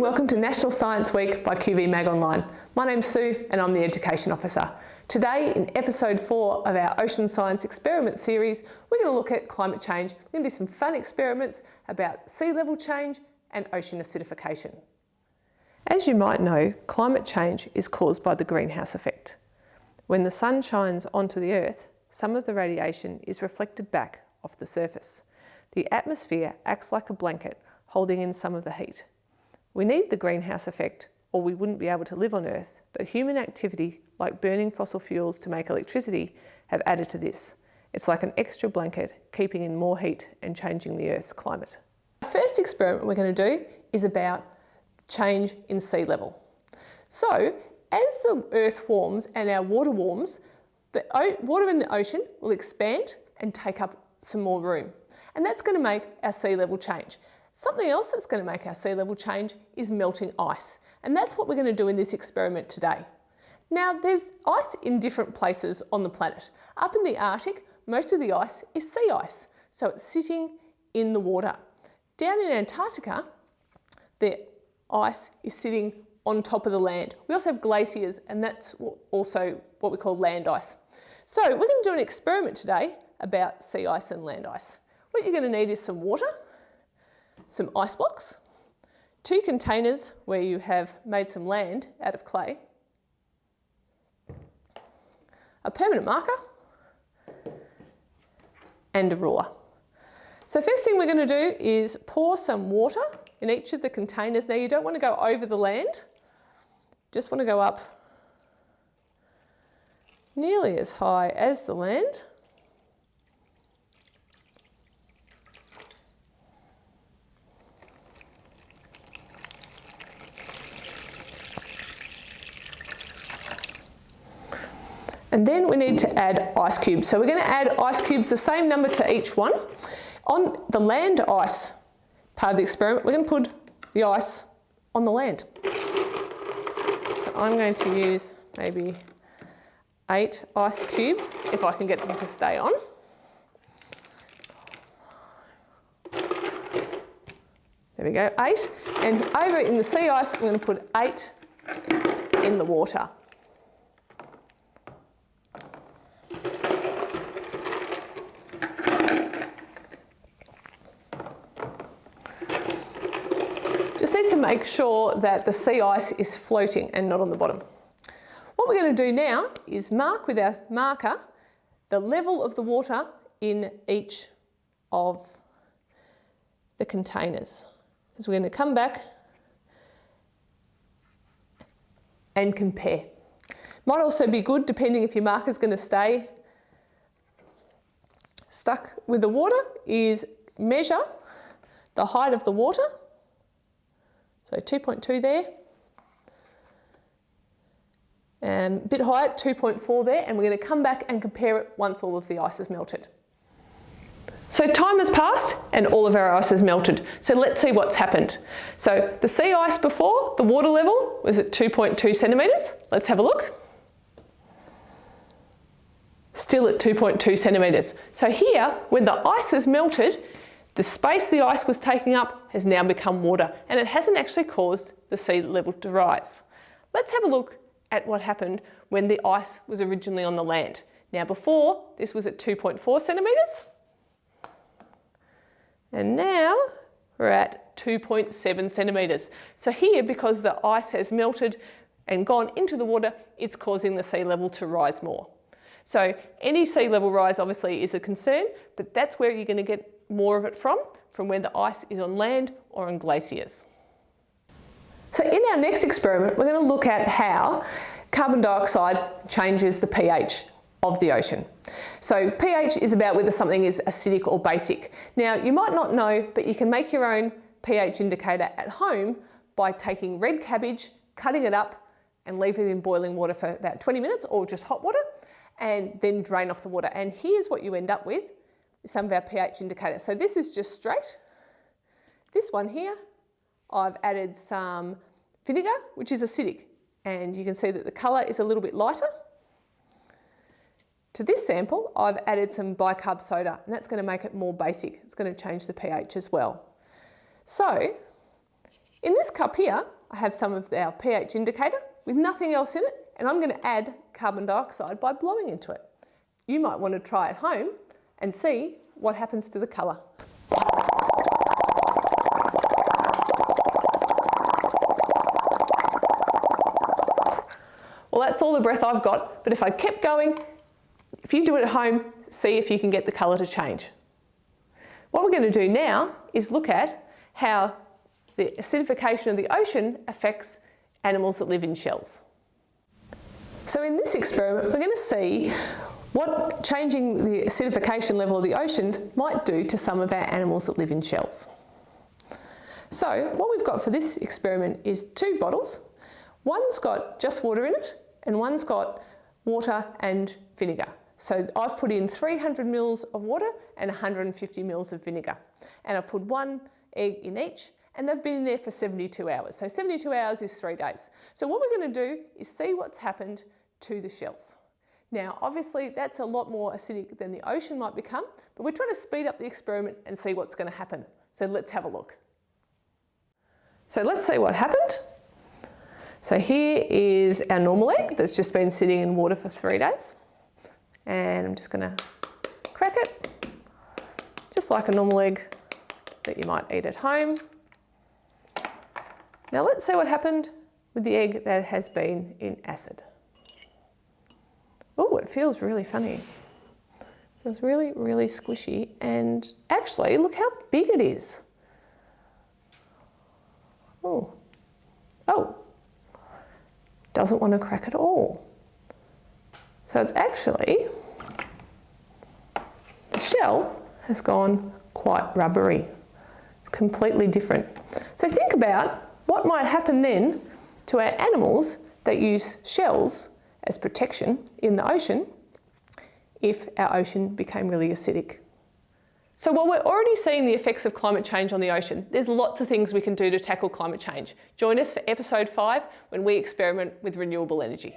and welcome to National Science Week by QV Mag Online. My name's Sue and I'm the Education Officer. Today in episode 4 of our Ocean Science Experiment series, we're going to look at climate change. We're going to do some fun experiments about sea level change and ocean acidification. As you might know, climate change is caused by the greenhouse effect. When the sun shines onto the Earth, some of the radiation is reflected back off the surface. The atmosphere acts like a blanket, holding in some of the heat. We need the greenhouse effect or we wouldn't be able to live on Earth, but human activity like burning fossil fuels to make electricity have added to this. It's like an extra blanket, keeping in more heat and changing the Earth's climate. The first experiment we're going to do is about change in sea level. So, as the Earth warms and our water warms, the water in the ocean will expand and take up some more room. And that's going to make our sea level change. Something else that's going to make our sea level change is melting ice. And that's what we're going to do in this experiment today. Now, there's ice in different places on the planet. Up in the Arctic, most of the ice is sea ice. So it's sitting in the water. Down in Antarctica, the ice is sitting on top of the land. We also have glaciers, and that's also what we call land ice. So we're going to do an experiment today about sea ice and land ice. What you're going to need is some water, some ice blocks, 2 containers where you have made some land out of clay, a permanent marker, and a ruler. So first thing we're going to do is pour some water in each of the containers. Now you don't want to go over the land, just want to go up nearly as high as the land. And then we need to add ice cubes. So we're going to add ice cubes, the same number to each one. On the land ice part of the experiment, we're going to put the ice on the land. So I'm going to use maybe 8 ice cubes, if I can get them to stay on. There we go, 8. And over in the sea ice, I'm going to put 8 in the water. Just need to make sure that the sea ice is floating and not on the bottom. What we're going to do now is mark with our marker the level of the water in each of the containers. Because we're going to come back and compare. Might also be good, depending if your marker is going to stay stuck with the water, is measure the height of the water. So 2.2 there, and a bit higher, 2.4 there, and we're going to come back and compare it once all of the ice is melted. So time has passed and all of our ice has melted. So let's see what's happened. So the sea ice before, the water level was at 2.2 centimetres. Let's have a look. Still at 2.2 centimetres. So here, when the ice has melted, the space the ice was taking up has now become water, and it hasn't actually caused the sea level to rise. Let's have a look at what happened when the ice was originally on the land. Now before, this was at 2.4 centimetres, and now we're at 2.7 centimetres. So here, because the ice has melted and gone into the water, it's causing the sea level to rise more. So any sea level rise obviously is a concern, but that's where you're going to get more of it from where the ice is on land or on glaciers. So in our next experiment, we're going to look at how carbon dioxide changes the pH of the ocean. So pH is about whether something is acidic or basic. Now you might not know, but you can make your own pH indicator at home by taking red cabbage, cutting it up and leave it in boiling water for about 20 minutes or just hot water, and then drain off the water. And here's what you end up with, some of our pH indicators. So this is just straight. This one here, I've added some vinegar, which is acidic. And you can see that the colour is a little bit lighter. To this sample, I've added some bicarb soda, and that's going to make it more basic. It's going to change the pH as well. So In this cup here, I have some of our pH indicator with nothing else in it, and I'm going to add carbon dioxide by blowing into it. You might want to try at home and see what happens to the colour. Well, that's all the breath I've got, but if I kept going, if you do it at home, see if you can get the colour to change. What we're going to do now is look at how the acidification of the ocean affects animals that live in shells. So in this experiment, we're going to see what changing the acidification level of the oceans might do to some of our animals that live in shells. So what we've got for this experiment is 2 bottles. One's got just water in it and one's got water and vinegar. So I've put in 300 mils of water and 150 mils of vinegar. And I've put 1 egg in each, and they've been in there for 72 hours. So 72 hours is 3 days. So what we're going to do is see what's happened to the shells. Now, obviously that's a lot more acidic than the ocean might become, but we're trying to speed up the experiment and see what's going to happen. So let's have a look. So let's see what happened. So here is our normal egg that's just been sitting in water for 3 days. And I'm just going to crack it, just like a normal egg that you might eat at home. Now let's see what happened with the egg that has been in acid. Oh, it feels really funny. It feels really, really squishy, and actually look how big it is. Oh, doesn't want to crack at all. So it's actually, the shell has gone quite rubbery. It's completely different. So think about what might happen then to our animals that use shells as protection in the ocean if our ocean became really acidic. So while we're already seeing the effects of climate change on the ocean, there's lots of things we can do to tackle climate change. Join us for episode 5 when we experiment with renewable energy.